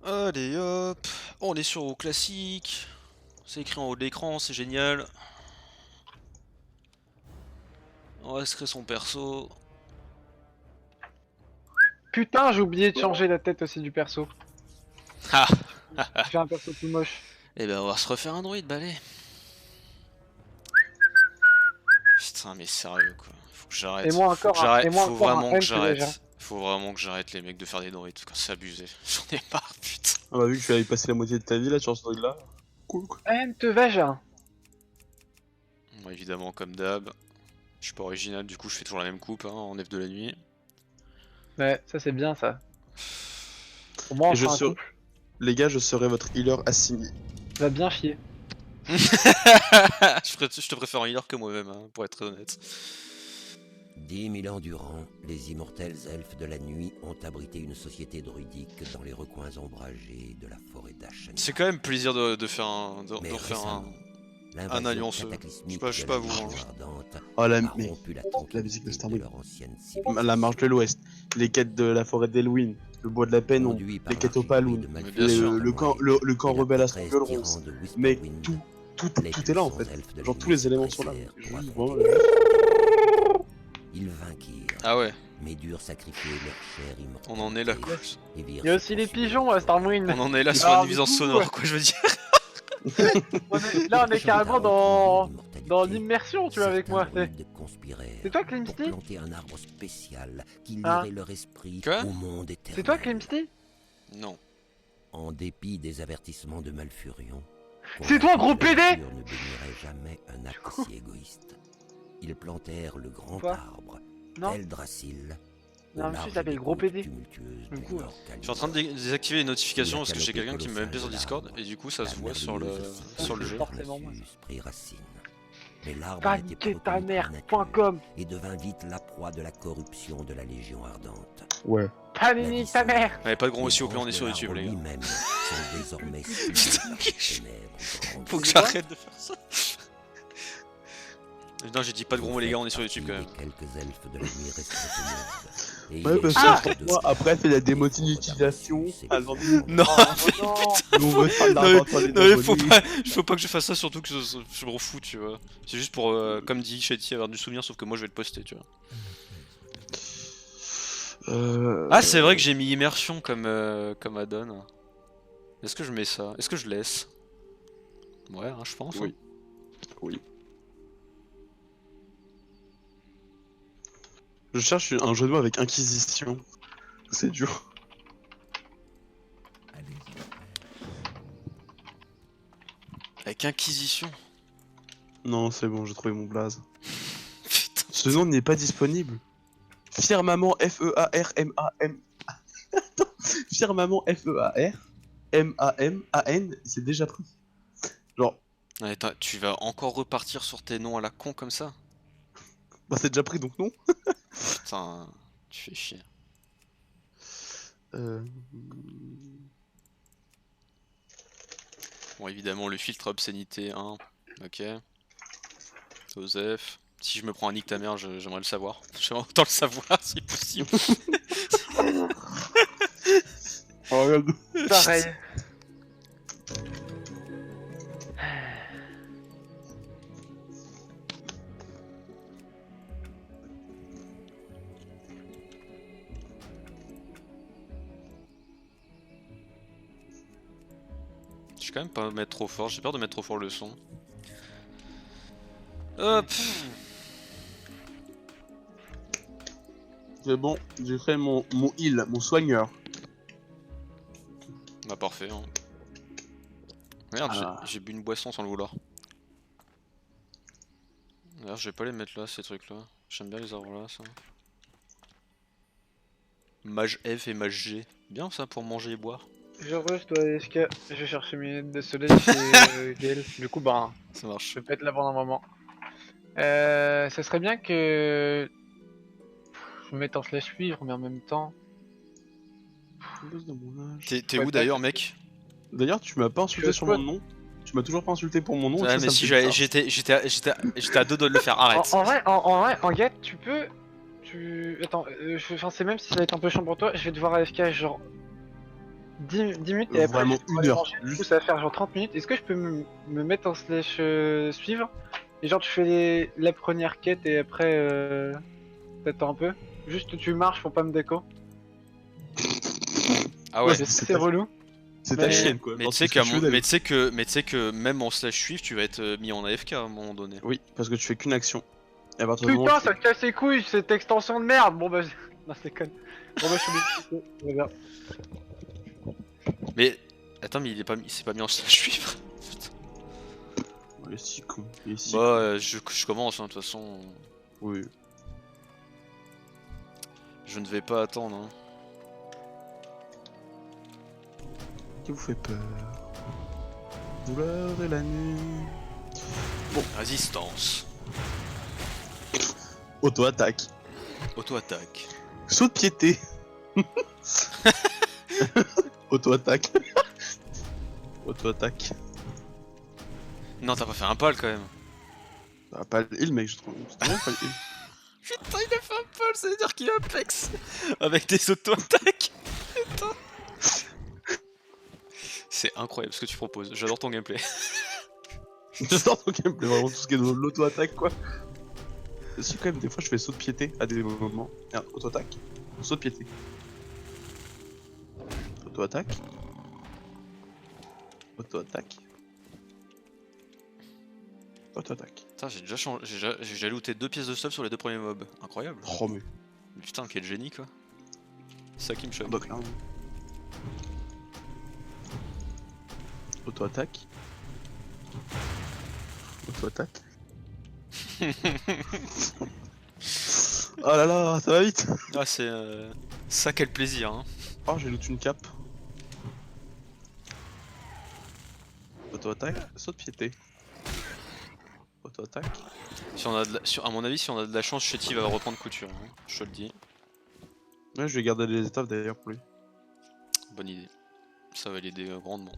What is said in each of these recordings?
Allez hop, on est sur au classique. C'est écrit en haut de l'écran, c'est génial. On va se créer son perso. Putain, j'ai oublié de changer la tête aussi du perso. Ah. J'ai fait un perso tout moche. Et ben on va se refaire un druide, bah allez. Putain mais sérieux quoi, faut que Et j'arrête. moi Faut que encore j'arrête, un faut vraiment que M que déjà. j'arrête. Faut vraiment que j'arrête les mecs de faire des druides, c'est abusé. J'en ai marre, putain. Ah bah vu que tu avais passé la moitié de ta vie là sur ce truc là. Cool quoi. M te vagin. Bon, évidemment comme d'hab. Je suis pas original, du coup je fais toujours la même coupe hein, en F de la nuit. Ouais, ça c'est bien ça. Au moins on Et je fera un serai... couple. Les gars, je serai votre healer assigné. Va bien chier. Je te préfère un healer que moi-même, hein, pour être très honnête. 10 000 ans durant, les immortels elfes de la nuit ont abrité une société druidique dans les recoins ombragés de la forêt d'Ashen. C'est quand même plaisir de faire un, Mais de refaire un l'invasion allianceux. cataclysmique Je sais pas de vous, la hein. Légion ardente Oh la, a mais... rompu la la musique de tranquillité Starboy. de leur ancienne civilisation. La marche de l'Ouest, les quêtes de la forêt d'Elwyn, le bois de la Pénombre, Conduit par les quêtes au l'archiduc Paloun, de Mais bien sûr. le camp et la rebelle à prêtresse Strangleronce. tyran de Mais Whisperwind, tout est là en fait. les puissants elfes de Genre la tous les nuit éléments sont là. pressèrent pour Juste, affronter vraiment, Ils vainquirent, Ah ouais, mais durent sacrifier leur chair immortelle. on en est là quoi. Il y a aussi les pigeons à Starwind. On en est là sur Ah, une nuisance du coup, sonore quoi, je veux dire. Là on est carrément dans l'immersion, tu vois, avec moi. C'est toi, pour Climsty? planter un arbre spécial qui Ah. lierait leur esprit Quoi au monde éternel. C'est toi, Climsty? Non. En dépit des avertissements de Malfurion, C'est toi, gros convaincus que PD l'aventure ne bénirait jamais un acte si égoïste. Ils plantèrent le grand Quoi arbre, Non. Eldrasil, au Non, monsieur, large t'avais des le gros côtes PD. tumultueuses Du de coup, Je suis en train de désactiver les notifications parce que j'ai quelqu'un qui me MP sur canopée Discord colossale et du coup ça se La voit sur le merveilleuse jeu. Forcément, moi. Narcissus prit racine. Mais l'arbre Va n'était niquer pas ta reconnu par la nature mère.com. et devint vite la proie de la corruption de la Légion ardente. Ouais. Panini ta mère. Allez, pas de gros mots Les s'il vous plaît, on est branches sur de YouTube l'arbre les gars. lui-même sont désormais souillées par les ténèbres grandes. Faut que C'est quoi j'arrête de faire ça. Non, j'ai dit pas de gros mots les gars, on est sur YouTube quand même. Quelques elfes de la nuit restreintes au monde. Et Ouais, il parce existe que deux moi, après, c'est la démonétisation. Alors, Non, Oh non. Nous, on veut faire de non, l'argent sur les non mais faut abonnés. pas que je fasse ça, surtout que je m'en fous, tu vois. C'est juste pour, comme dit Shetty, avoir du souvenir, sauf que moi je vais le poster, tu vois. Ah, c'est vrai que j'ai mis immersion comme add-on. Est-ce que je mets ça? Est-ce que je laisse? Ouais, hein, je pense. Oui. Oui. Je cherche un jeu de mots avec Inquisition. C'est dur. Avec Inquisition. Non, c'est bon, j'ai trouvé mon blaze. Putain. Ce nom n'est pas disponible. Firmament F-E-A-R-M-A-M. Attends. Firmament F-E-A-R-M-A-M-A-N, c'est déjà pris. Genre, Ouais, tu vas encore repartir sur tes noms à la con comme ça? bah c'est déjà pris donc non. Putain, tu fais chier. Bon, évidemment, le filtre obscénité 1. Ok. Joseph. Si je me prends un nick ta mère, j'aimerais le savoir. J'aimerais autant le savoir si possible. Oh, regarde. Pareil. Je vais quand même pas mettre trop fort, j'ai peur de mettre trop fort le son. Hop. C'est bon, j'ai fait mon heal, mon soigneur. Bah parfait. Hein. Merde, Ah. j'ai bu une boisson sans le vouloir. D'ailleurs, je vais pas les mettre là, ces trucs là. J'aime bien les arbres là, ça. Mage F et Mage G. Bien ça pour manger et boire. Je rush, toi, SK. Je vais chercher mes lunettes de soleil chez Gaël. Du coup, bah, Ça marche. je vais pas être là pendant un moment. Ça serait bien que je me mette en slash suivre, mais en même temps. T'es Ouais, où d'ailleurs, mec? D'ailleurs, tu m'as pas insulté Je sur squatte. mon nom. Tu m'as toujours pas insulté pour mon nom. et Ouais, ça, mais ça si me fait j'étais à deux doigts de le faire, arrête. En vrai, en get, tu peux. Attends, enfin, c'est même si ça va être un peu chiant pour toi, je vais devoir AFK genre 10 minutes et après, Vraiment je vais une aller heure. manger. Du coup, Juste- ça va faire genre 30 minutes. Est-ce que je peux me mettre en slash suivre? Et genre, tu fais la première quête et après, t'attends un peu. Juste, tu marches pour pas me déco. Ah ouais. Je sais que c'est relou. C'est ta Mais- chienne quoi. Mais Genre, tu sais c'est ce que tu veux d'aller. mais tu sais que même en slash suivre, tu vas être mis en AFK à un moment donné. Oui, parce que tu fais qu'une action. Et à partir du moment Putain, où tu ça casse les couilles, cette extension de merde! Bon bah, non, c'est con. Bon bah, je suis obligé de Voilà. Mais attends, mais il s'est pas mis en slash suivre. Putain. Il est si con. Il est si Bah, con. je commence, hein, de toute façon. Oui. Je ne vais pas attendre. Hein. Qui vous fait peur? Douleur et la nuit. Résistance. Auto-attaque. Auto-attaque. Saut de piété. Auto-attaque. Auto-attaque. Non, t'as pas fait un pal quand même. Bah, pas le heal, mec, je trouve. C'était bien, pas le heal. Putain, il a fait un pal, ça veut dire qu'il a Apex. Avec des auto-attaques. Putain. C'est incroyable ce que tu proposes. J'adore ton gameplay. J'adore ton gameplay, vraiment tout ce qui est de l'auto-attaque, quoi. Si, quand même, des fois, je fais saut de piété à des moments. Merde, auto-attaque. Saut de piété. Auto-attaque. Auto-attaque. Auto-attaque. Putain, j'ai déjà changé. J'ai déjà looté 2 pièces de stuff sur les 2 premiers mobs. Incroyable. Oh, mais. Putain, quel génie quoi. C'est ça qui me choque. Bah, clairement. Auto-attaque. Auto-attaque. Oh là là, ça va vite. Ah, c'est ça, quel plaisir. Hein. Oh, j'ai loot une cape. Auto-attaque, saut de piété. Auto-attaque. Si on a à mon avis, si on a de la chance, Chetty va reprendre couture. Hein. Je te le dis. Ouais, je vais garder les étapes d'ailleurs pour lui. Bonne idée. Ça va l'aider grandement.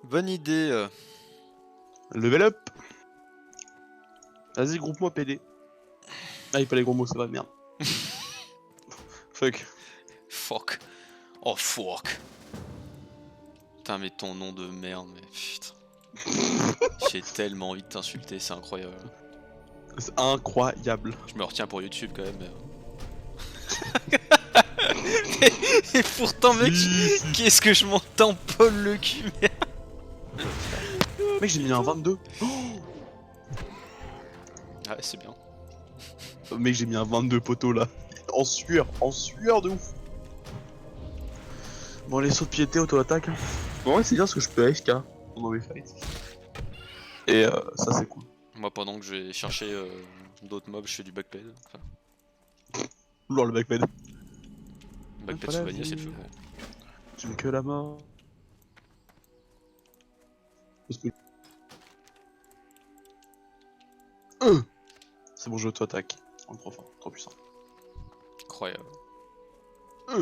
Bonne idée. Level up. Vas-y, groupe-moi PD. Ah, il fallait gros mots, ça va, merde. Fuck. Fuck. Oh fuck. Putain, mais ton nom de merde, mais putain. J'ai tellement envie de t'insulter, c'est incroyable. C'est incroyable. Je me retiens pour YouTube quand même. Mais... et pourtant, mec, qu'est-ce que je m'en tamponne le cul, merde. Mec, j'ai mis un 22. Oh Ah, c'est bien. mec, j'ai mis un 22 poteau là. En sueur de ouf. Bon, les sauts de piété, auto-attaque. Bon, ouais, c'est bien parce que je peux AFK pendant mes fights. Et ça, c'est cool. Moi, pendant que je vais chercher d'autres mobs, je fais du backped. Enfin, Lors le backped. backped Pas la souvenirs, c'est le vie. feu. Bon. J'aime que la mort. Parce que... C'est bon, je auto-attaque. Oh, trop fort, trop puissant. Incroyable. On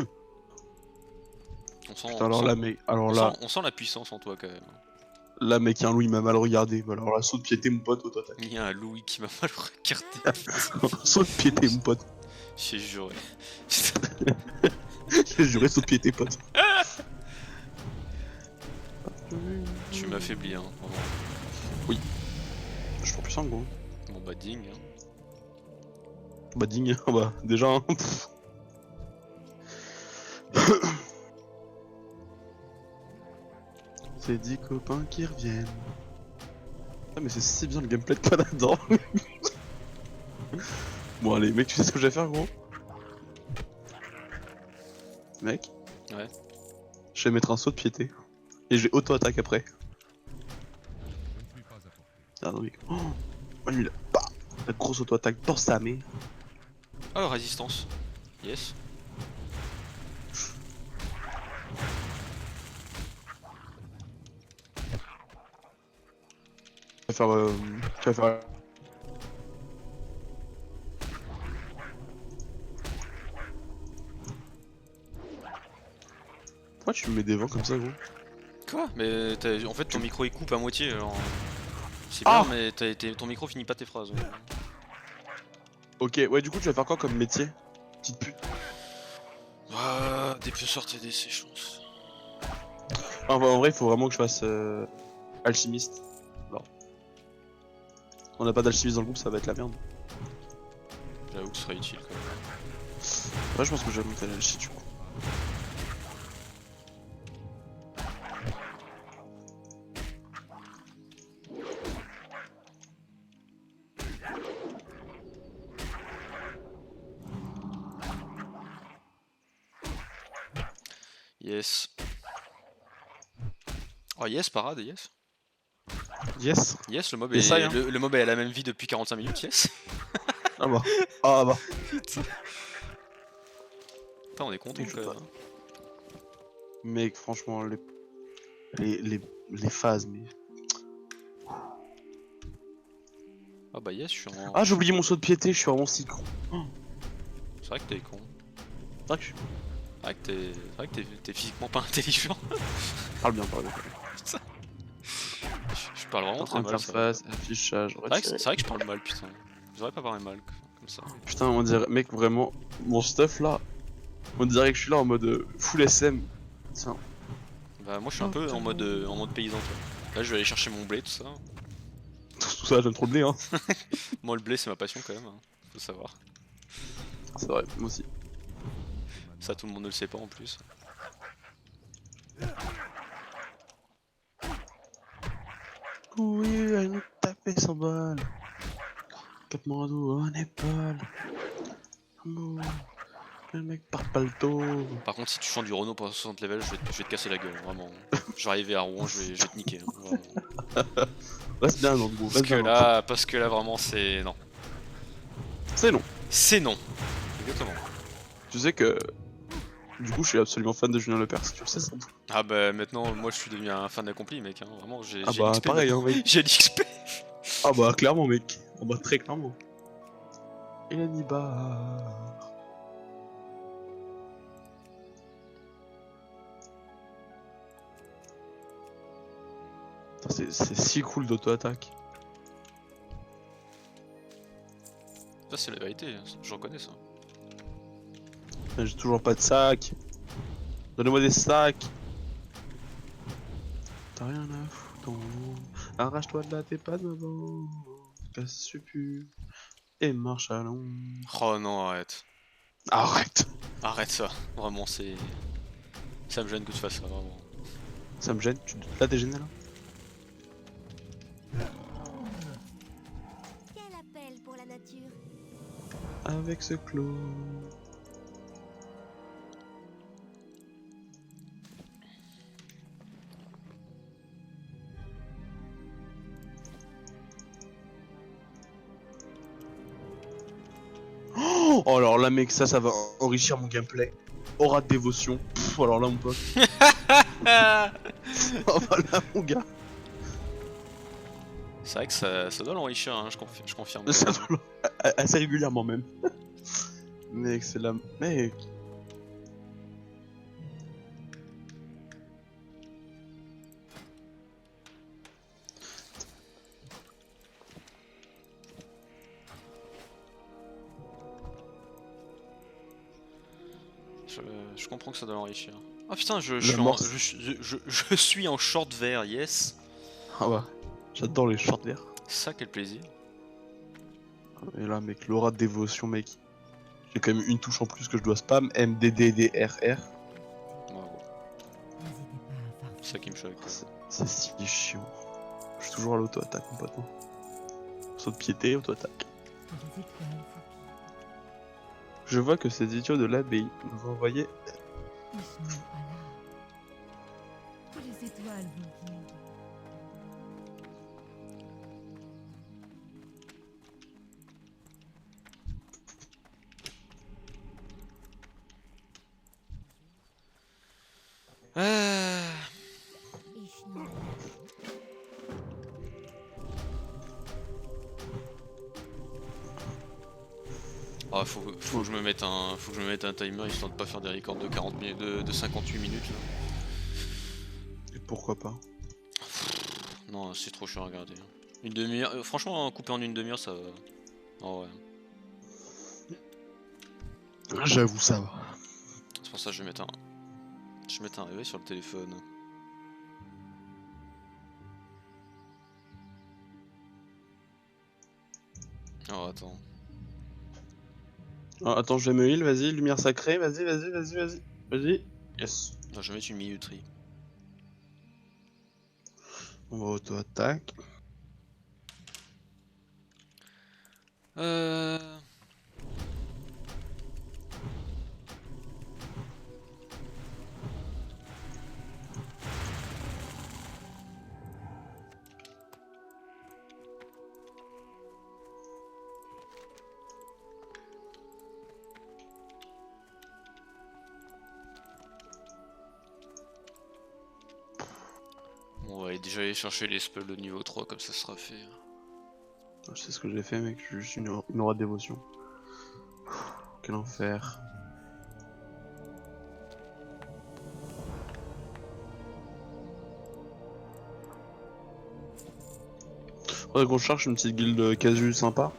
sent, Putain, on alors sent- là, mec, alors on là, sent- on sent la puissance en toi quand même. là, mec, un loup, il m'a mal regardé. Mais alors là, saut de piété, mon pote, auto-attaque. Il y a un Louis qui m'a mal regardé. Saut de piété, mon pote. J'ai juré. J'ai juré, saut de piété, pote. Tu m'affaiblis, hein. Vraiment. Je suis trop puissant, gros. Bon bah ding. Hein. Bah, digne, bah, déjà, hein. Pff. C'est 10 copains qui reviennent. Ah, mais c'est si bien le gameplay de toi là-dedans. Bon, allez, mec, tu sais ce que je vais faire, gros? Mec? Ouais. Je vais mettre un saut de piété. Et je vais auto-attaque après. Ah non, mec. Oh, lui, là. Bah, la grosse auto-attaque dans sa mère. Oh, résistance. Yes. Tu vas faire. Tu vas faire. Pourquoi tu me mets des vents comme ça, gros? Quoi? Mais en fait ton micro il coupe à moitié alors. C'est Ah bien mais ton micro finit pas tes phrases. Ok, ouais, du coup, tu vas faire quoi comme métier? Petite pute. Ah, des piocheurs TD, c'est chance. En vrai, il faut vraiment que je fasse alchimiste. Alors, on n'a pas d'alchimiste dans le groupe, ça va être la merde. J'avoue que ce serait utile quand même. Ouais, je pense que je vais monter l'alchimie du coup. Yes. Oh yes, parade, yes. Yes. Yes, le mob, Et ça, est, hein. le mob est à la même vie depuis 45 minutes, yes. Ah bah. Ah bah. Putain, on est content Et je quand même. pas. Hein. Mec, franchement, les phases, mais. Ah bah yes, je suis en... Ah, j'ai oublié mon saut de piété, je suis vraiment si con. C'est vrai que t'es con. C'est vrai que je suis. C'est vrai que t'es physiquement pas intelligent. Parle bien, parle bien. Je parle vraiment très mal. Ça. Interface, affichage, C'est vrai que je parle mal, putain. J'aurais pas parlé mal comme ça. Putain, on dirait, mec, vraiment, mon stuff là, on dirait que je suis là en mode full SM. Tiens. Bah moi je suis un peu en mode paysan, tu vois. Là je vais aller chercher mon blé, tout ça. Tout ça, j'aime trop le blé, hein. Moi le blé c'est ma passion quand même, hein. Faut savoir. C'est vrai, moi aussi. Ça tout le monde ne le sait pas en plus. Oui, elle nous tapait 100 balles. Capmando en épaule. Amour. Le mec par palto. Par contre si tu chantes du Renault pour 60 levels, je vais te casser la gueule, vraiment. Je vais arriver à Rouen, je vais te niquer. Hein, vraiment. Reste bien dans le groupe, reste bien. Parce que là vraiment c'est... Non. C'est non. C'est non. Exactement. Tu sais que. Du coup, je suis absolument fan de Julien Lepers, tu le sais ça? Ah bah maintenant moi je suis devenu un fan accompli mec, hein. Vraiment j'ai Ah j'ai bah l'XP. pareil, hein, mec. J'ai l'XP. Ah bah clairement, mec. Ah bah très clairement. Il a dit bah. C'est si cool d'auto-attaque. Ça c'est la vérité, hein. Je reconnais ça. J'ai toujours pas de sac. Donnez-moi des sacs. T'as rien à foutre en haut. Arrache-toi de là, t'es pas devant. Casse pu et marche à long. Oh non arrête. Arrête. Arrête ça. Vraiment c'est... Ça me gêne que tu fasses ça vraiment. Ça me gêne. Là, t'es gêné là? Quel appel pour la nature. Avec ce clos. Oh alors là mec, ça va enrichir mon gameplay. Aura de dévotion. Pff, alors là mon pote. Oh bah là mon gars. C'est vrai que ça doit l'enrichir, hein, je confirme. Ça doit assez régulièrement même. Mec, c'est la... Mec. Je comprends que ça doit l'enrichir. Ah putain, L'amorce. je suis en short vert, yes. Ah bah, j'adore les shorts verts. Ça quel plaisir. Et là mec, l'aura de dévotion mec. J'ai quand même une touche en plus que je dois spam. MDDDRR. Bravo. C'est ça qui me choque. C'est si chiant. Je suis toujours à l'auto-attaque mon pote. Saut de piété, auto-attaque. Je vois que ces idiots de l'abbaye nous ont envoyé. Ils sont pas là. Que les étoiles vous guident. Ishmael. Ah, faut que je me mette un timer histoire de pas faire des records de 40 minutes, de 58 minutes là. Et pourquoi pas? Non, c'est trop chiant à regarder. Une demi-heure, franchement, couper en une demi-heure, ça va. Oh ouais. J'avoue, ça va. C'est pour ça que je vais mettre un réveil sur le téléphone. Oh attends. Ah, attends, je vais me heal, vas-y, lumière sacrée, vas-y, vas-y, vas-y, vas-y. Vas-y. Yes. Non, je vais mettre une minuterie. On va auto-attaque. Euh... Bon, on va déjà aller chercher les spells de niveau 3 comme ça sera fait. Je sais ce que j'ai fait, mec, je suis juste une aura de dévotion. Quel enfer. Faudrait qu'on cherche une petite guilde casu sympa.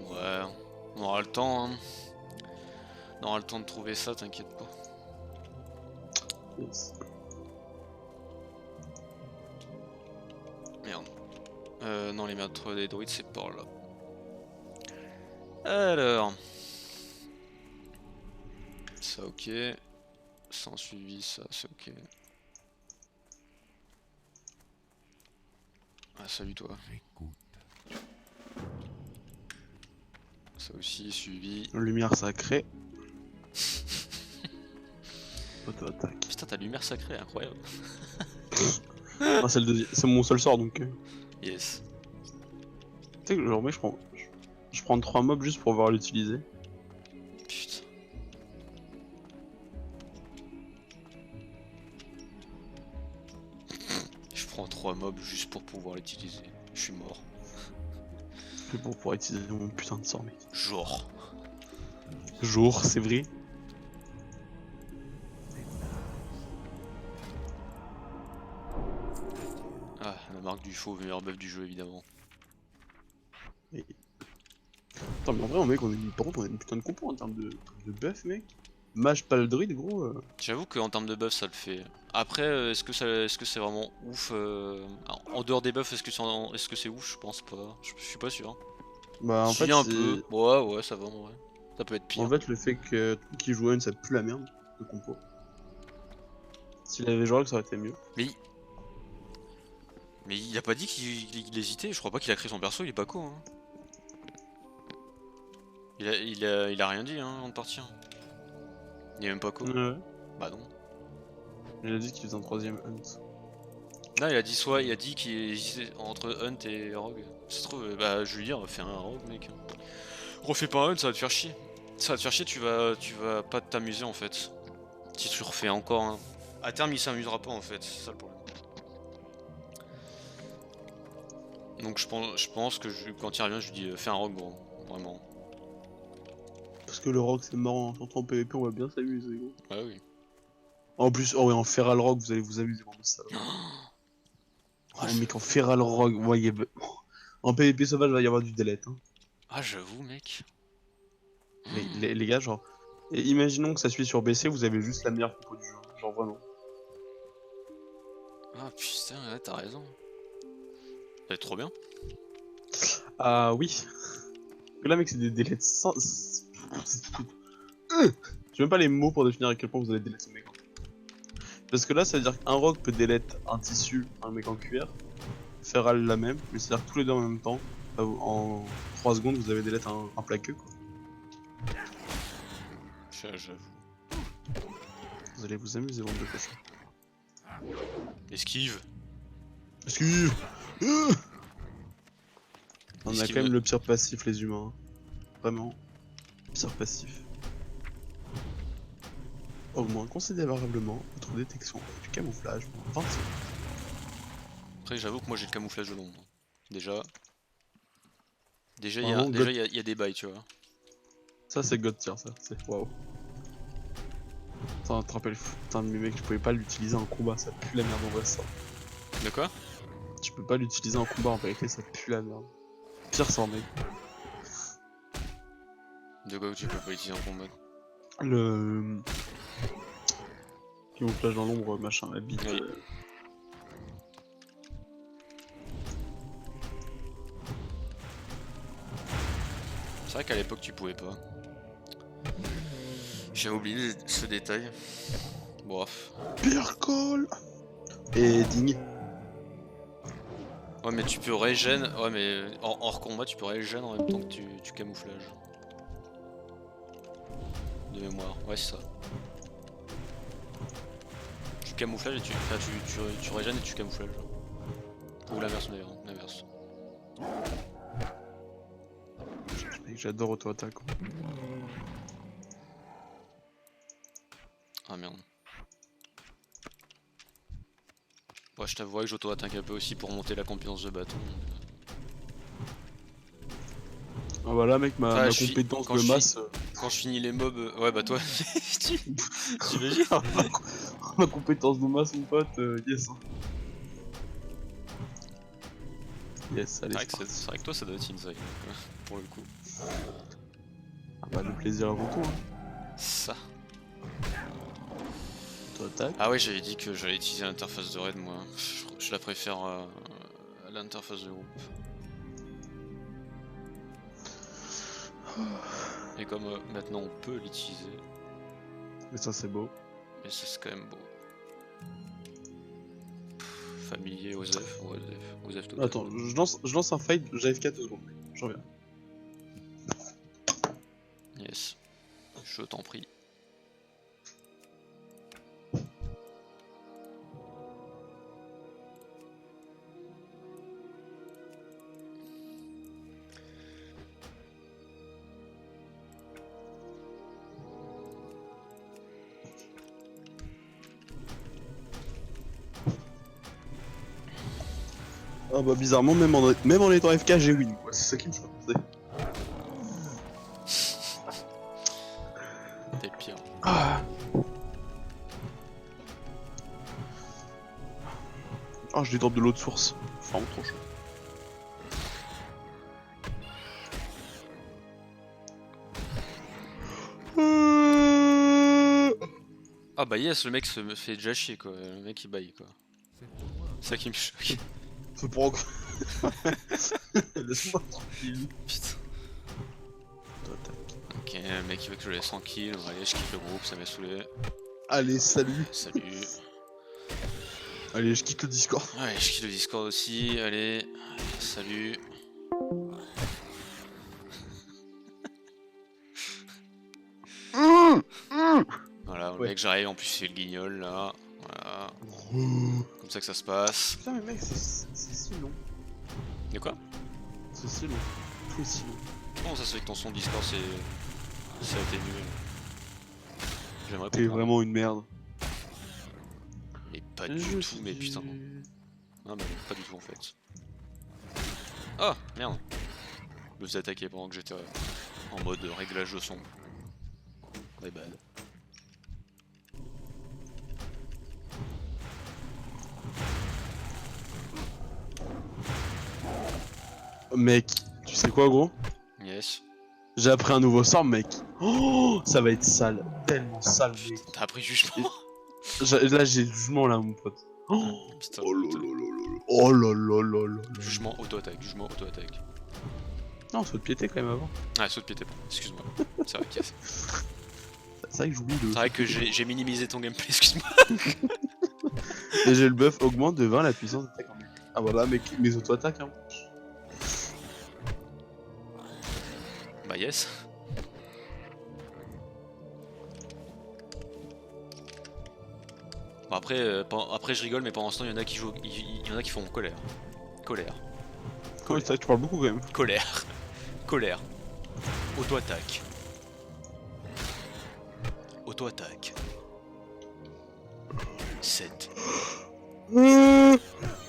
Ouais, on aura le temps, hein. On aura le temps de trouver ça, t'inquiète pas. Yes. Merde. Non, les maîtres des druides, c'est par là. Alors. Ça, ok. Sans suivi, ça, c'est ok. Ah, salut toi. Ça aussi, suivi. Lumière sacrée. Auto-attaque. Putain, ta lumière sacrée, incroyable. Ah, c'est le deuxième, c'est mon seul sort donc. Yes. Tu sais que genre, mec, je prends 3 mobs juste pour pouvoir l'utiliser. Putain. Je prends 3 mobs juste pour pouvoir l'utiliser. Je suis mort. C'est pour pouvoir utiliser mon putain de sort, mec. Genre. Jour, c'est vrai. Ah, la marque du faux meilleur buff du jeu, évidemment. Attends, mais en vrai, mec, par contre, on a une putain de compo en termes de buff, mec. Mage pas le druide, gros. J'avoue qu'en termes de buff, ça le fait. Après, est-ce que c'est vraiment ouf alors, en dehors des buffs, est-ce que c'est ouf? Je pense pas. Je suis pas sûr. Bah, en Si, fait, un c'est- peu. Ouais, ça va en vrai. Ça peut être pire. En fait, le fait que tout qui joue une, ça pue la merde, le compo. S'il avait joué, ça aurait été mieux. Mais il a pas dit qu'il hésitait. Je crois pas qu'il a créé son perso. Il est pas con. Hein. Il a rien dit hein, avant de partir. Il est même pas co. Ouais. Bah non. Il a dit qu'il faisait un troisième hunt. Non, il a dit qu'il hésitait entre Hunt et Rogue. Ça se trouve, bah je lui dis, refais un Rogue, mec. Refais pas un Hunt, ça va te faire chier. Ça va te faire chier, tu vas pas t'amuser en fait. Si tu refais encore un. À terme, il s'amusera pas en fait, c'est ça le problème. Donc je pense que quand il revient, je lui dis, fais un Rogue, gros. Vraiment. Parce que le rock, c'est marrant, surtout en PvP, on va bien s'amuser, gros. Ouais, oui. En plus, oh ouais, en Feral Rock, vous allez vous amuser vraiment ça. Oh, mec, en Feral Rock, ouais, en PvP sauvage, il va y avoir du delete. Hein. Ah, j'avoue, mec. Les gars, genre. Et imaginons que ça suit sur BC, vous avez juste la meilleure compo du jeu. Genre vraiment. Ah putain, ouais, t'as raison. Ça va être trop bien. Ah oui. Que là, mec, c'est des deletes sans. J'ai même pas les mots pour définir à quel point vous allez delete ce mec. Parce que là, ça veut dire qu'un rock peut delete un tissu, un mec en cuir. Feral la même, mais c'est-à-dire que tous les deux en même temps. En 3 secondes, vous avez delete un plaqueux quoi. J'avoue. Vous allez vous amuser, bande de cochons. Esquive. Esquive. On a Esquive. quand même le pire passif, les humains. Vraiment. Pire passif. Augmente considérablement votre détection du camouflage pour 20 secondes. Après, j'avoue que moi j'ai le camouflage de l'ombre. Déjà. Déjà, Vraiment, il y a des bails, tu vois. Ça, c'est God tier, ça. C'est waouh. Putain, tu te rappelles, putain, mais mec, je pouvais pas l'utiliser en combat, ça pue la merde en vrai, ça. De quoi? Tu peux pas l'utiliser en combat en vérité, ça pue la merde. Pire sort, mec. De quoi que tu peux pas utiliser en combat. Le. Camouflage dans l'ombre, machin, la bite. Oui. C'est vrai qu'à l'époque tu pouvais pas. J'ai oublié ce détail. Bref. Pircole et Digne. Ouais mais tu peux régène, ouais mais hors combat tu peux régène en même temps que tu camouflages. De mémoire, ouais c'est ça. Tu camouflages et tu régènes et tu camouflages. Ou l'inverse d'ailleurs, l'inverse. J'adore auto-attaque. Ah merde. Ouais, je t'avouerai que j'auto-attaque un peu aussi pour monter la compétence de bâton. Ah bah là mec, ma je compétence quand de je masse... Quand je finis les mobs, ouais bah toi, t'imagines? Ma compétence de masse mon pote, yes. Yes, allez, C'est vrai que toi ça doit être inside, pour le coup. Ah bah le plaisir avant tout, hein. Ça. Auto-attaque. Ah ouais, j'avais dit que j'allais utiliser l'interface de raid moi. Je la préfère à l'interface de groupe. Et comme maintenant on peut l'utiliser, Mais ça c'est beau. mais c'est quand même beau. Familier, Osef total. Attends, je lance un fight, j'AFK 2 secondes. Je reviens. Yes, je t'en prie. Ah bah bizarrement, même en étant FK, j'ai win quoi, c'est ça qui me choque. T'es le pire. Ah. Oh, je détente de l'eau de source. Enfin, trop chaud. Ah bah yes, le mec me fait déjà chier quoi, le mec il baille quoi. C'est ça qui me choque. C'est pour encore. Laisse-moi tranquille. Putain. Ok, le mec il veut que je le laisse tranquille, allez je quitte le groupe, ça m'a saoulé. Allez, salut. Salut. Allez, je quitte le Discord. Ouais, je quitte le Discord aussi, allez, salut. Voilà, le Ouais. mec j'arrive, en plus c'est le guignol là, voilà, comme ça que ça se passe. Putain, mais mec, c'est si long. De quoi? C'est si long. Tout est si long. Comment ça se fait que ton son Discord c'est atténué? J'aimerais T'es comprendre. vraiment une merde. Mais pas du tout, mais putain. Non mais pas du tout en fait. Oh merde. Je me faisais attaquer pendant que j'étais en mode réglage de son. My bad. Mec, tu sais quoi, gros? Yes. J'ai appris un nouveau sort, mec. Oh, ça va être sale. Tellement sale, mec. T'as appris jugement? Là, j'ai le jugement, là, mon pote. Oh, Putain. oh là là là là. Oh là là là là. Jugement auto-attaque, jugement auto-attaque. Non, saut de piété quand même avant. Ah, saut de pied, excuse-moi. C'est vrai, C'est vrai que j'oublie le. c'est vrai que j'ai minimisé ton gameplay, excuse-moi. Et j'ai le buff augmente de 20 la puissance d'attaque en mec. Ah voilà, mec, mes auto-attaques, hein. Bah yes. Bon après, après je rigole mais pendant ce temps il y en a qui jouent, il y en a qui font colère. Colère. Ouais, c'est vrai que tu parles beaucoup quand même. Colère. Colère. Auto-attaque. Auto-attaque. 7.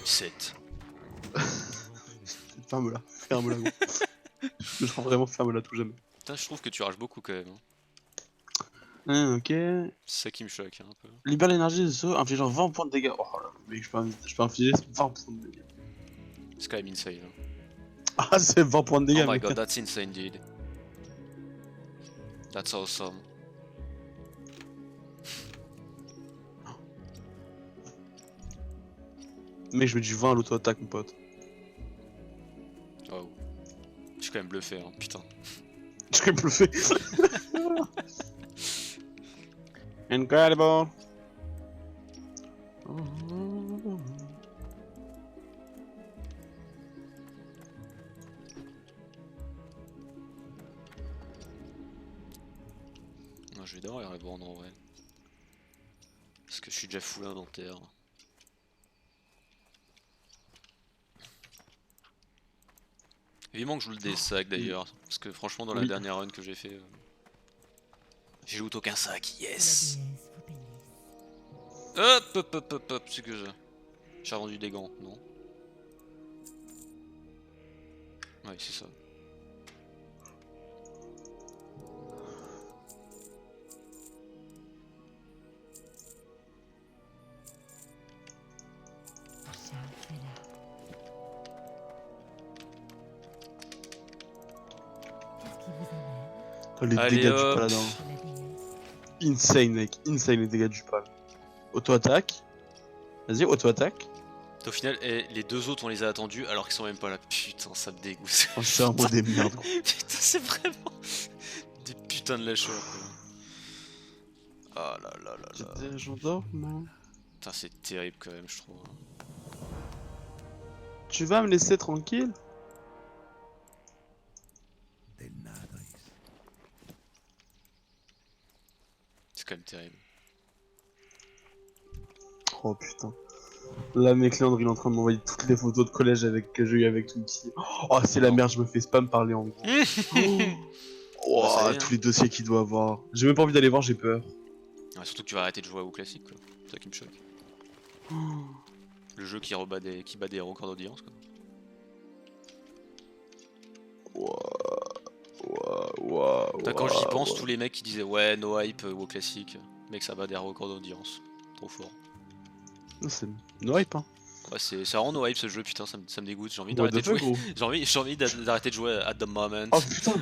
7. Ferme-la, ferme-la, gros. Je crois vraiment ferme-la tout jamais. Putain, je trouve que tu rages beaucoup quand même. Hein. Ok. C'est ça qui me choque hein, un peu. Libère l'énergie de saut, infligeant 20 points de dégâts. Oh là, mec, je peux infliger 20 points de dégâts. C'est quand même insane. Hein. Ah, c'est 20 points de dégâts, Oh my mec. god, that's insane dude. That's awesome. Mec, je mets du 20 à l'auto-attaque, mon pote. Waouh. Je suis quand même bluffé, hein, putain. Je suis bluffé. Incredible. Non, je vais d'abord les répondre en vrai. Parce que je suis déjà full inventaire. Vivement que je joue le des sacs d'ailleurs. Parce que franchement, dans la Oui. dernière run que j'ai fait, j'ai loot aucun sac. Que la Yes! déesse vous bénisse. Hop, c'est que j'ai rendu des gants, non? Ouais, c'est ça. Charles est là. Qu'est-ce qui vous amène? Les Allez, dégâts du hop. paladin. Que la déesse. Insane, mec. Insane les dégâts du pal. Auto-attaque. Vas-y, auto-attaque. Au final, les deux autres on les a attendus alors qu'ils sont même pas là. Putain, ça me dégoûte. Oh, c'est un mot des merdes, gros. Putain, c'est vraiment des putains de lâcheurs quoi. Ah là là là là. J'étais j'endors, Putain, c'est terrible quand même, je trouve. Tu vas me laisser tranquille? C'est quand même terrible. Oh putain. Là, mec, Léandre, il est en train de m'envoyer toutes les photos de collège que j'ai eu avec Twinkie. Oh, c'est la merde, je me fais spam parler en gros. Oh, Bah, ça y est, tous les dossiers qu'il doit avoir. J'ai même pas envie d'aller voir, j'ai peur. Ouais, surtout que tu vas arrêter de jouer à WoW classique quoi. C'est ça qui me choque. Le jeu qui bat des records d'audience quoi. Putain, quand j'y pense, tous les mecs qui disaient ouais, no hype, WoW classique, mec, ça bat des records d'audience. Trop fort. C'est no hype, hein. Ouais, ça rend no hype ce jeu, putain, ça me dégoûte. J'ai envie What d'arrêter the de fuck, jouer. gros. J'ai envie d'arrêter de jouer at the moment. Oh putain.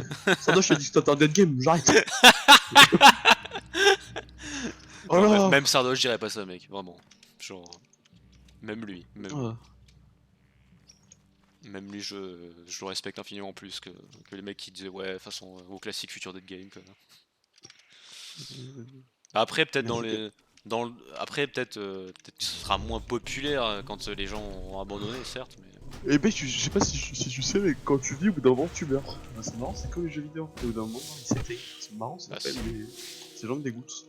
Sando, je t'ai dit que t'étais en dead game, j'arrête. Oh Ouais, là. même Sardoche, je dirais pas ça, mec, vraiment. Genre. Même lui. Ouais. Même lui, je le respecte infiniment plus que les mecs qui disaient ouais, de toute façon, au classique futur dead game. Quoi. Après, peut-être après, peut-être que ce sera moins populaire quand les gens ont abandonné, certes, mais. Et mec, je sais pas si tu sais, mais quand tu vis, au bout d'un moment, tu meurs. Bah, c'est marrant, c'est comme les jeux vidéo. Au bout d'un moment, ils s'éteignent. C'est marrant, ça Bah, fait, mais ces gens me dégoûtent.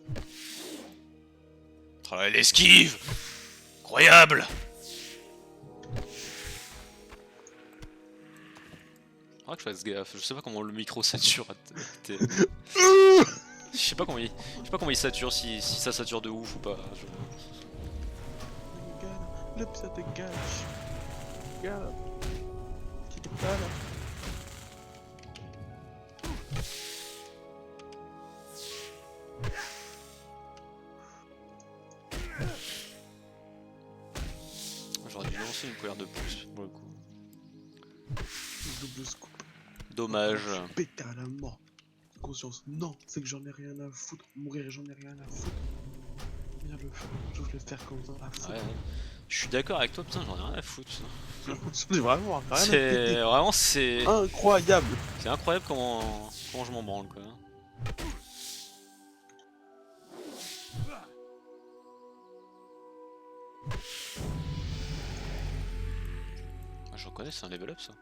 Travail l'esquive! Incroyable! Faudra que je fasse gaffe, je sais pas comment le micro sature. Je sais pas comment il sature, si ça sature de ouf ou pas. Le pire de gage. Regarde. Qui est pas là. J'aurais dû lancer une colère de plus pour le coup. Double scoop. Dommage. Péter à la mort. Conscience, non, c'est que j'en ai rien à foutre. Mourir, j'en ai rien à foutre. Viens le faire, je veux le faire comme ça. À foutre. Ouais, je suis d'accord avec toi, putain, j'en ai rien à foutre. J'en ai vraiment rien à C'est péter. vraiment c'est Incroyable. incroyable comment je m'en branle quoi. Ah, je reconnais, c'est un level up ça.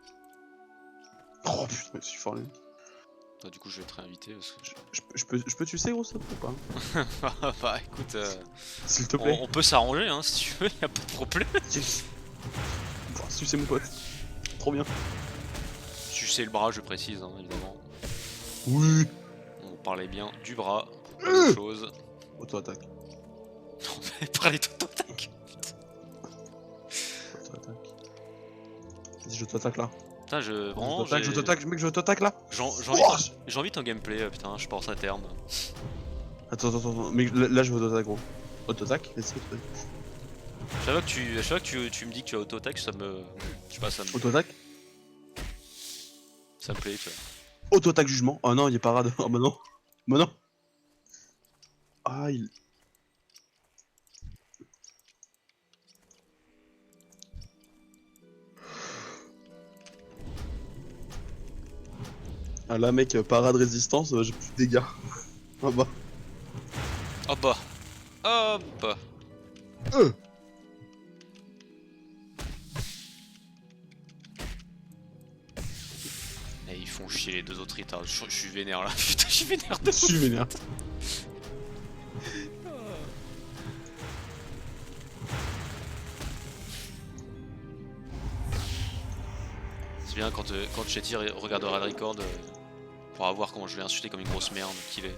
Oh putain, je suis fort lui. Bah, du coup, je vais te réinviter parce que Je peux tuer gros ça ou pas? bah écoute, S'il te plaît. on peut s'arranger hein, si tu veux, y a pas de problème. Yes. C'est mon pote. Trop bien. Tu sais le bras, je précise hein, évidemment. Oui. On parlait bien du bras, pas d'autre chose. Auto-attaque. Non mais parlez d'auto-attaque. Auto-attaque. Vas-y, je t'attaque là. Putain, vraiment, Je t'attaque, mec, je t'attaque là. j'ai envie de ton gameplay, putain, je pense à terme. Attends, mec, là je veux auto-attaque gros. Auto-attaque, let's go. Chaque fois que tu me dis que tu as auto-attaque, ça me. Je sais pas, ça Auto-attaque. me plaît, tu vois. Auto-attaque jugement. Oh non, il est parade. Oh bah non. Bah non. Ah, il... Ah là mec, parade résistance, j'ai plus de dégâts. Ah bah. Hop bah. Hop bah. Et ils font chier les deux autres retards. Je suis vénère là. Putain, je suis vénère de Je suis vénère. C'est bien quand Chetty regardera le record pour voir comment je vais insulter comme une grosse merde qu'il est.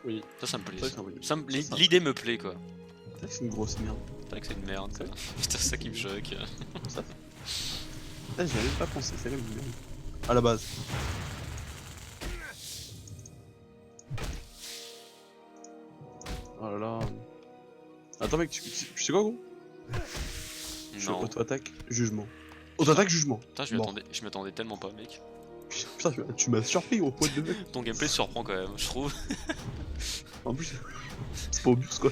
Oui. Ça me plaît. C'est vrai Ça. que c'est un peu- Ça me- c'est ça. L'idée me plaît quoi. C'est vrai que c'est une grosse merde. C'est vrai que c'est une merde quoi. Putain, c'est ça qui me choque. Ah, j'y avais pas pensé, c'est vrai une merde. À la base. Oh là là. Attends mec, tu sais quoi gros? Je suis Non. auto-attaque, jugement. Auto-attaque, jugement. Putain, Bon. je m'attendais tellement pas mec. Putain, tu m'as surpris gros, poil de mec. Ton gameplay surprend quand même, je trouve. En plus, c'est pas obvious quoi.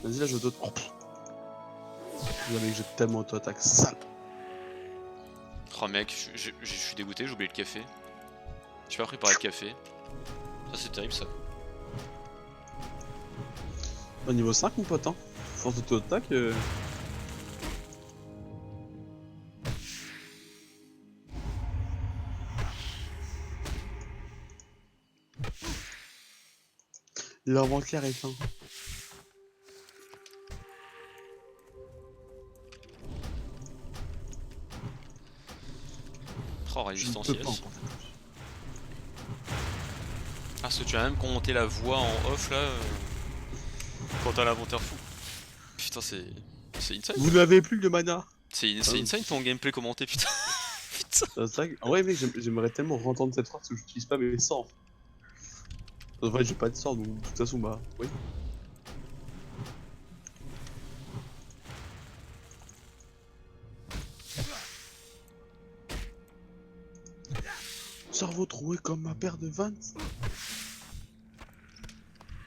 Vas-y là, je dote. Oh, pff. Putain, mec, j'ai tellement auto-attaque sale. Oh mec, je suis dégoûté, j'ai oublié le café. J'ai pas préparé le café. Ça c'est terrible ça. Au niveau 5 mon pote, hein. Force d'auto-attaque. L'inventaire est fin. Oh, Je ne résistance peux yes. pas en compter. Ah, parce que tu as même commenté la voix en off là quand t'as l'inventaire fou. Putain, c'est insane. Vous n'avez plus de mana. C'est insane ton gameplay commenté, putain. Putain. C'est vrai que... En vrai, mec, j'aimerais tellement entendre cette phrase parce que j'utilise pas mes sorts. En vrai, j'ai pas de sort donc de toute façon, bah, oui. Cerveau troué comme ma paire de Vans.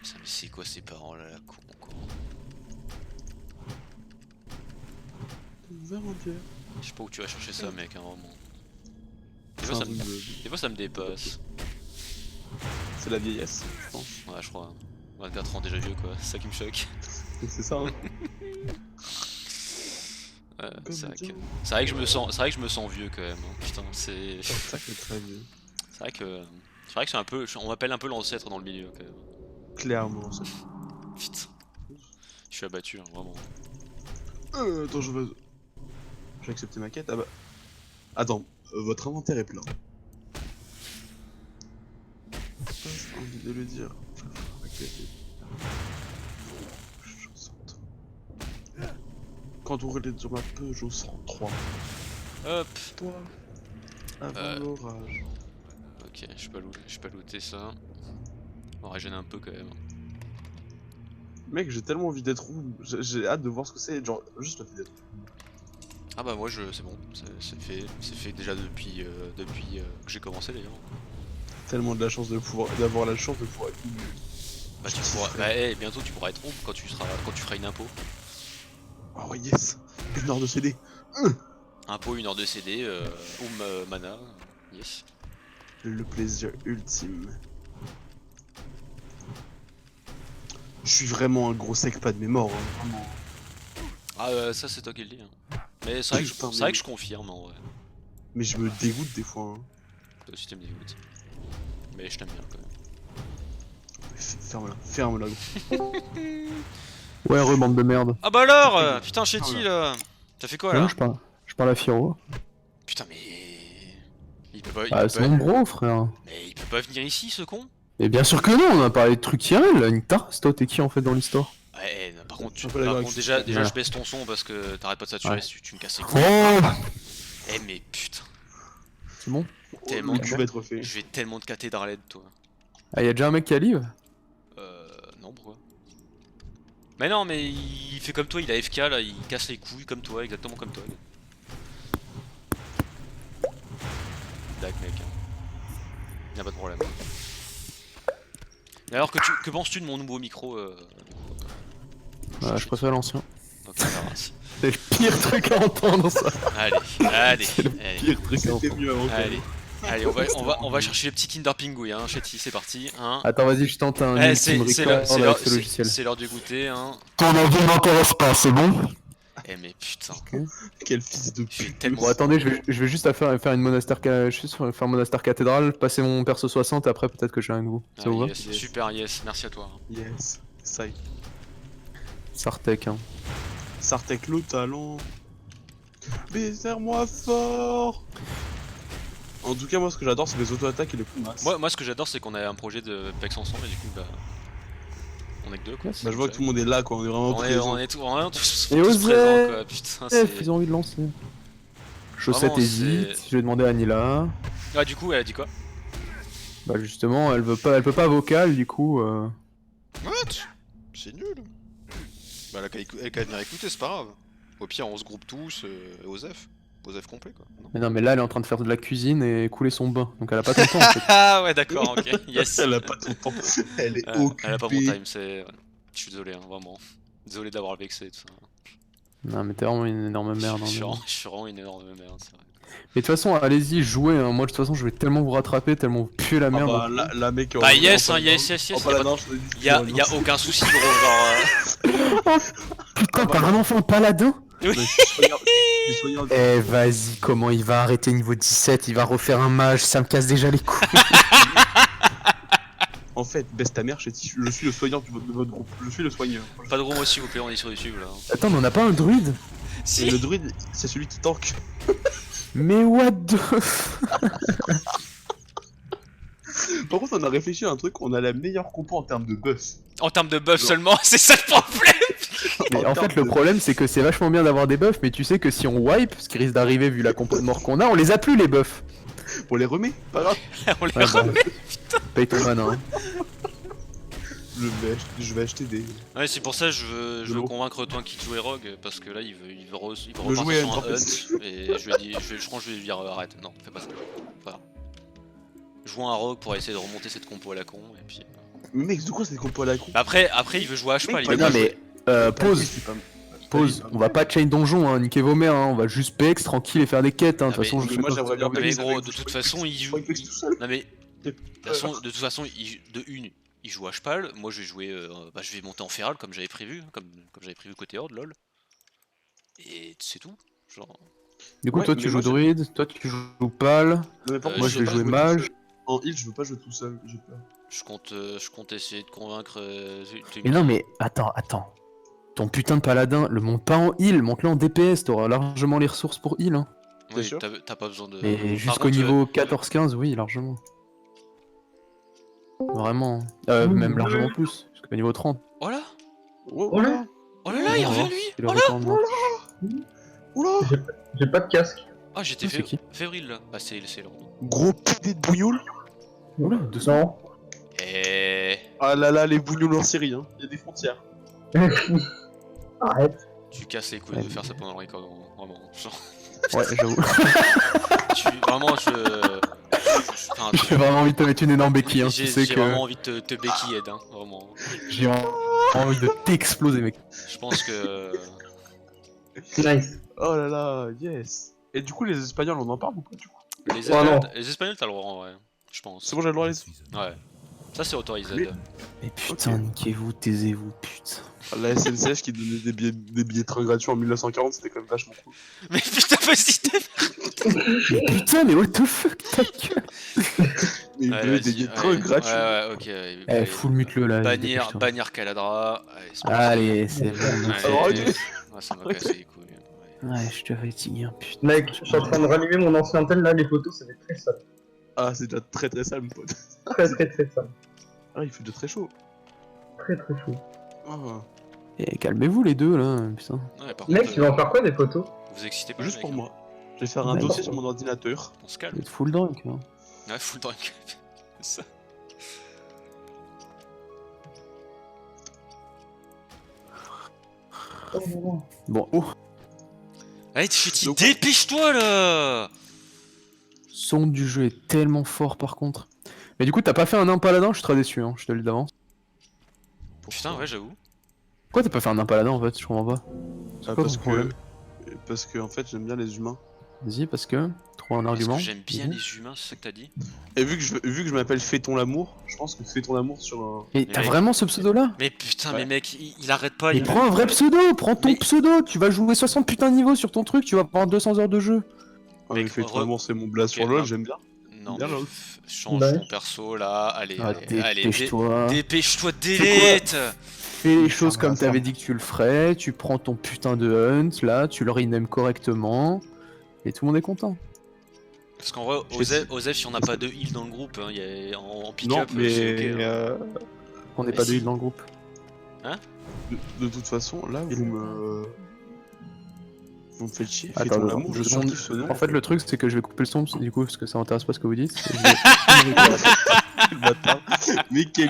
Putain, mais c'est quoi ces parents là, la con quoi. Ouvert en pierre. Je sais pas où tu vas chercher ça, mec, hein, vraiment. Des C'est fois, un ça truc me... de- Des fois ça me dépasse. C'est la vieillesse, je pense. Ouais, je crois. 24 ans déjà vieux quoi, c'est ça qui me choque. C'est ça, hein. Ouais, Comme c'est vrai que... Dieu. C'est vrai que je me sens vieux quand même. Hein. Putain, c'est... C'est ça qui est très vieux. C'est vrai que c'est un peu... On m'appelle un peu l'ancêtre dans le milieu quand même. Clairement, ça. Putain. Je suis abattu, hein, vraiment. Attends, je vais accepter ma quête. Ah bah. Attends, votre inventaire est plein. J'ai envie de le dire. Quand on relève sur ma Peugeot 103, Hop. toi, avant l'orage. Ok, je peux pas looter ça. On va régénérer un peu quand même. Mec, j'ai tellement envie d'être où. J'ai hâte de voir ce que c'est. Genre, juste le fait d'être. Ah bah moi c'est bon, c'est fait déjà depuis que j'ai commencé d'ailleurs. Tellement de la chance de pouvoir, d'avoir la chance de pouvoir être où. Bah tu pourras, bah hey, bientôt tu pourras être ombre quand tu feras une impôt. Oh yes, une heure de CD. Impôt, 1 heure de CD, mana, yes. Le plaisir ultime. Je suis vraiment un gros sec pas de mes morts. Hein, vraiment. Ah ça c'est toi qui le dis. Hein. Mais c'est vrai, Putain, que je confirme en vrai. Mais je me dégoûte des fois. Hein. Toi aussi tu me dégoûtes. Mais je t'aime bien quand même. Ferme-la, ferme-la. Ouais, re, bande de merde. Ah bah alors putain Chetty là. T'as fait quoi là? Non, je parle à Firo. Putain mais... Il peut pas... Ah, c'est mon bro, frère. Mais il peut pas venir ici ce con? Et bien sûr que non, on a parlé de trucs IRL, une tasse, toi, t'es qui en fait dans l'histoire? Ouais, par contre, Je suis un peu d'accord avec déjà Voilà. je baisse ton son parce que t'arrêtes pas de saturer Ouais. si tu me casses les couilles. Oh, Eh mais putain, c'est bon. tellement Le cul va être refait. je vais tellement te cater dans l'aide toi. Ah, y'a déjà un mec qui a live? Non pourquoi? Mais non mais il fait comme toi, il a FK là, il casse les couilles comme toi, exactement comme toi. feedback, mec. Y'a pas de problème. Mais alors, que penses-tu de mon nouveau micro Je préfère l'ancien. Ok, ça va, merci. C'est le pire truc à entendre ça. Allez. Pire truc, c'était mieux avant. Allez, on va chercher les petits Kinder Pingouin, hein, Chetty, c'est parti. Hein. Attends, vas-y, je tente un Eh, ultime record avec ce logiciel. c'est l'heure du goûter, hein. Ton avis m'intéresse pas, c'est bon? Eh mais putain, Quel fils de je suis pute. tellement... Bon, attendez, je vais juste faire une monastère cathédrale, passer mon perso 60 et après peut-être que j'ai un goût. Ça Ah, vous va? yes, super, yes, merci à toi. Yes. Ça y est. Sartek, hein. Sartek le talent. Mais serre-moi fort. En tout cas, moi, ce que j'adore, c'est les auto-attaques et les coups de masse. Moi ce que j'adore, c'est qu'on a un projet de PEX ensemble et du coup, bah... On est que deux, quoi. Bah, je vois que tout le monde est là, quoi. On est vraiment présents. On est tous Et tous Osef présents, quoi. Putain, c'est... Ils ont envie de lancer. Chaussette Vraiment, hésite, c'est- je vais demander à Nila. Ah, du coup, elle a dit quoi? Bah justement, elle peut pas vocal, du coup... What? C'est nul. Bah elle a qu'à venir écouter, c'est pas grave. Au pire on se groupe tous, Osef. Osef complet quoi. Non. Mais non, mais là, elle est en train de faire de la cuisine et couler son bain, donc elle a pas tout le temps en fait. Ah ouais, d'accord, ok. Yes. Elle a pas ton temps. Elle est occupée. Elle a pas mon time, c'est... Je suis désolé, hein, vraiment. Désolé d'avoir vexé, tout ça. Non, mais t'es vraiment une énorme merde. Je hein, suis mais bon. vraiment une énorme merde, c'est vrai. Mais de toute façon, allez-y, jouez. Hein. Moi, de toute façon, je vais tellement vous rattraper, tellement vous puer la Ah merde. bah, la mec. Bah yes, hein, yes. Y'a aucun souci, gros, genre... Putain, t'as vraiment fait un paladin? Oui. Eh, vas-y, comment il va arrêter niveau 17? Il va refaire un mage, ça me casse déjà les couilles. En fait, baisse ta mère, je suis le soigneur de votre groupe. Je suis le soigneur. Pas de gros mots s'il vous plaît, on est sur YouTube là. Attends, mais on n'a pas un druide? Et Si. le druide, c'est celui qui tank. Mais what the... Par contre, on a réfléchi à un truc, on a la meilleure compo en termes de buff. En termes de buff seulement, c'est ça le problème. Mais en fait, le problème, c'est que c'est vachement bien d'avoir des buffs, mais tu sais que si on wipe, ce qui risque d'arriver vu la compo de mort qu'on a, on les a plus les buffs. On les remet, pas grave. On les Ouais, bah, remet. paye ton mana. Hein. Je vais acheter des. Ouais, c'est pour ça que je veux l'eau. convaincre toi qui joue Rogue, parce que là il veut repartir jouer à une sur un tempête. hunt, et je lui ai dit, je crois que je vais lui dire arrête, non, fais pas ça. Voilà. Joue un Rogue pour essayer de remonter cette compo à la con, et puis... Mais mec, de quoi c'est des compos à la con? Après il veut jouer à cheval, il Mais veut non, pas mais pause. Pause, on va pas chain donjon, hein, niquez vos mères, hein. On va juste PX tranquille et faire des quêtes. Hein. De Ah, toute façon, mais- je fais moi, pas- j'aimerais bien Non, mais PX gros, avec de vous. toute façon il joue... PX tout seul. Non mais... De toute façon, il joue à cheval, moi je vais jouer... bah, je vais monter en feral comme j'avais prévu, comme j'avais prévu côté horde, lol. Et c'est tout, genre... Du coup, Ouais, toi mais tu moi, joues druide, toi tu joues pal. Non, mais par contre, Moi je je vais sais jouer pas mage. tout seul. En heal, je veux pas jouer tout seul, j'ai peur. Je compte essayer de convaincre... Mais non, mais attends. Ton putain de paladin, le monte pas en heal, monte-le en DPS, t'auras largement les ressources pour heal. Hein. Oui, sûr t'as pas besoin de... Mais Par jusqu'au contre, niveau 14-15, oui, largement. Vraiment. Même largement plus, jusqu'au niveau 30. Oh là Oh là. Oh là là, il revient lui. C'est le record de mort. Oula. J'ai pas de casque. Ah, j'étais Ah, c'est qui fébrile là. Bah c'est l'ordre. Gros pédé de bougnoule. Oula, 200. Et... Ah là là, les bougnoules en Syrie, hein. Il y a des frontières. Arrête. Tu casses les couilles de faire ça pendant le record, vraiment. Genre, Ouais, j'avoue. vraiment, enfin, J'ai vraiment envie de te mettre une énorme béquille, hein. Tu j'ai sais que vraiment envie de te béquiller, hein, vraiment. j'ai envie de t'exploser, mec. Je pense que... Nice. Oh là là, yes. Et du coup, les Espagnols, on en parle ou pas du coup? Les Espagnols, t'as le droit en vrai, je pense. C'est bon, j'ai le droit à les. Ouais. Ça c'est autorisé. Mais- Mais putain, niquez-vous, taisez-vous, putain. La SNCF qui donnait des billets de train gratuits en 1940, c'était quand même vachement cool. Mais putain, vas-y, Mais putain, mais what the fuck, ta gueule. Mais ils Ouais, donnaient vas-y, des billets de ouais, train gratuits. Ouais, ok. Eh, full mute-le là. dépêche-toi. Bannir Caladra. Allez, c'est bon. Ouais, Alors, ouais, ok. ouais, ça m'a cassé les couilles. Ouais. Ouais, je te fatigue, hein, putain. Mec, je suis en train de rallumer mon ancien tel là, les photos, ça va être très sale. Ah, c'est déjà très très sale, mon pote. Très sale. Ah, il fait de très chaud. Très chaud. Ah, Eh, calmez-vous les deux là, putain. Ouais, par Mec, contre, tu vas en faire quoi des photos? vous excitez pas, juste les pour mecs, moi. Je vais faire un Ouais, dossier bon. sur mon ordinateur. On se calme. Vous êtes full drunk, hein. Ouais, full drunk. Ça. Bon, oh. Allez, Chetty, Donc- dépêche-toi là. son du jeu est tellement fort par contre. Mais du coup, t'as pas fait un nain paladin, je suis très déçu, hein, je te le dis d'avance. Putain, ouais, j'avoue. Pourquoi t'as pas fait un nain paladin en fait, je comprends pas. C'est quoi Parce ton problème? que en fait j'aime bien les humains. Vas-y, parce que, trouve un Parce argument. que j'aime bien Mhm. les humains, c'est ça que t'as dit? Et vu que je m'appelle Fais-ton l'amour, je pense que Fais-ton l'amour sur un... Mais Mais t'as mec- vraiment ce pseudo là? Mais putain, Ouais. mais mec, il arrête pas. Mais il- prends un vrai pseudo, prends ton Mais- pseudo, tu vas jouer 60 putains de niveaux sur ton truc, tu vas prendre 200 heures de jeu. Ah, mais Mec, Fais-ton l'amour c'est mon blaze ok, sur LoL, non. j'aime bien. Non, Bien, mais lol. change Ouais. ton perso là. Allez, Ah, allez, dépêche-toi. dépêche-toi, C'est quoi delete. Fais les choses Ferme-la, comme t'avais ferme-la. dit que tu le ferais, tu prends ton putain de hunt là, tu le rename correctement, et tout le monde est content. Parce qu'en vrai, Osef, si on n'a pas de heal dans le groupe, hein, en Non, pick-up, mais c'est ok. hein. On n'est Mais pas de si. heal dans le groupe. de toute façon, là vous me faites chier. Attends, Fais-ton attends, l'amour, je deux secondes. surkiffe ce nom. En fait, le truc c'est que je vais couper le son du coup, parce que ça m'intéresse pas ce que vous dites. Et je vais- Quel bâtard. Mais quel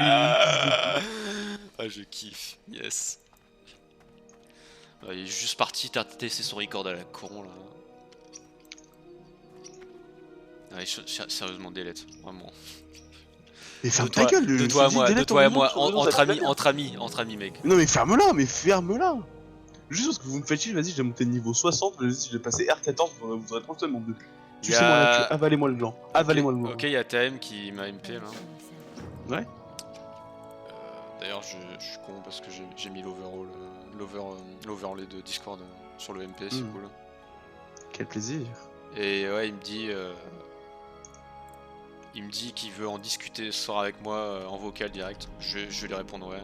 Ah, je kiffe, yes. Ouais, il est juste parti tester son record à la con là. Allez, sérieusement, delete, vraiment. Mais ferme De ta gueule, de je toi à te dis, moi, de délète toi à ton moi, nom sur le nom, ça entre te amis, plaît. entre amis, mec. Non mais ferme-la, mais ferme-la. Juste parce que vous me faites chier, vas-y, j'ai monté niveau 60, j'ai passé R14, vous aurez trop le seum en deux. Y Tuez-moi a- là, avalez-moi le blanc. Avalez-moi le blanc. Ok, il y a TM qui m'a MP là. Ouais. D'ailleurs, je suis con parce que j'ai mis l'overall, l'overlay de Discord sur le MP, c'est cool. Quel plaisir. Et ouais, il me dit qu'il veut en discuter ce soir avec moi en vocal direct. Je vais lui répondre ouais.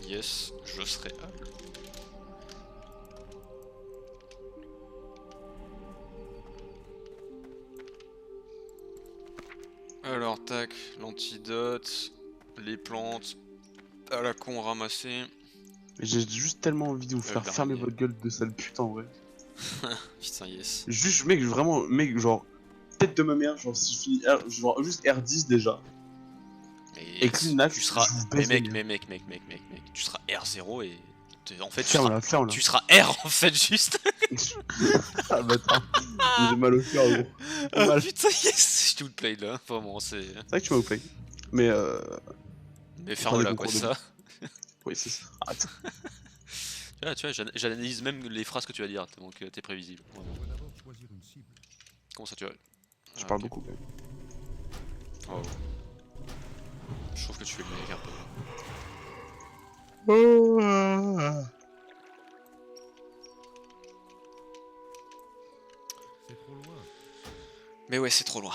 Yes, je serai humble. Alors tac, l'antidote, les plantes, à la con ramassées. Mais j'ai juste tellement envie de vous faire fermer dernier. votre gueule de sale putain, ouais. Putain yes. Juste, mec, vraiment, mec, genre, tête de ma mère, genre, si je finis genre, juste R10 déjà. Et clean max, tu seras. je vous Mais baise les mec, tu seras R0 et. En fait, Ferme-la, ferme-la. tu seras R en fait juste. Ah bâtard. J'ai mal au cœur, gros. Ah mal. putain yes, je te play là, vraiment c'est. C'est vrai que tu m'as outplay. Mais Mais ferme-la quoi, concours c'est de- ça. oui, c'est ça. Attends. Tu vois, j'analyse même les phrases que tu vas dire, donc t'es prévisible. Vraiment. Comment ça tu vas? Je Ah, parle ok. beaucoup quand même. Oh. Je trouve que tu fais le mec un peu. Mais ouais, c'est trop loin.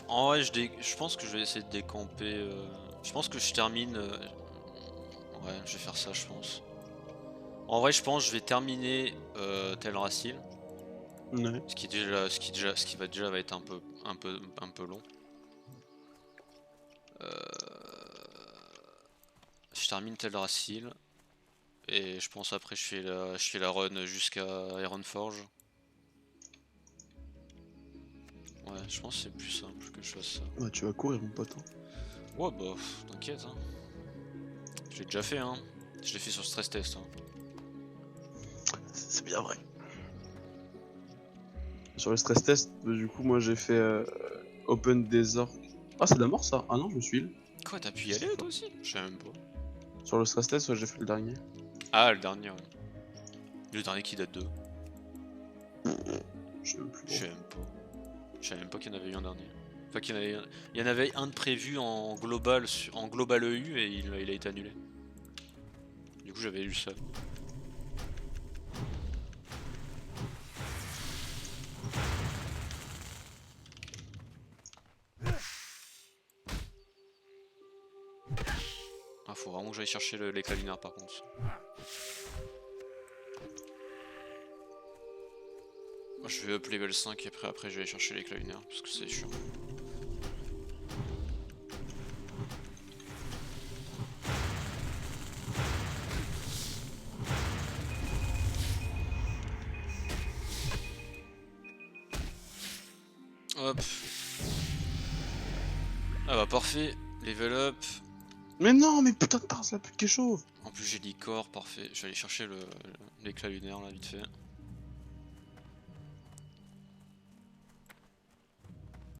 En vrai, je pense que je vais essayer de décamper. Je pense que je termine. Ouais, je vais faire ça, je pense. En vrai, je pense que je vais terminer Teldrassil. Ouais. Ce qui va être un peu long. Je termine Teldrassil. Et je pense après je fais la run jusqu'à Ironforge. Ouais, je pense que c'est plus simple que je fasse ça. Ouais, tu vas courir, mon pote. Hein. Ouais, bah, t'inquiète. Hein. Je l'ai déjà fait, hein. Je l'ai fait sur stress test. Hein. C'est bien vrai. Sur le stress test, du coup, moi j'ai fait Open des orques. Ah, c'est de la mort ça? Ah non, je me suis heal. Quoi, t'as pu y aller toi aussi? Je sais même pas. Sur le stress test, ouais, j'ai fait le dernier. Ah, le dernier, ouais. Le dernier qui date de. Je sais même plus. Je sais même pas. Je savais même pas qu'il y en avait eu un dernier. Enfin, il y en avait un de prévu en global EU et il a été annulé. Du coup, j'avais lu ça. faut vraiment que j'aille chercher l'éclat lunaire par contre. Moi, je vais up level 5 et après je vais aller chercher l'éclat lunaire parce que c'est chiant. Hop. Ah bah parfait, level up. Mais non, mais putain de part, c'est la pute qui est chauve. En plus j'ai l'icor, parfait. Je vais aller chercher l'éclat lunaire là vite fait.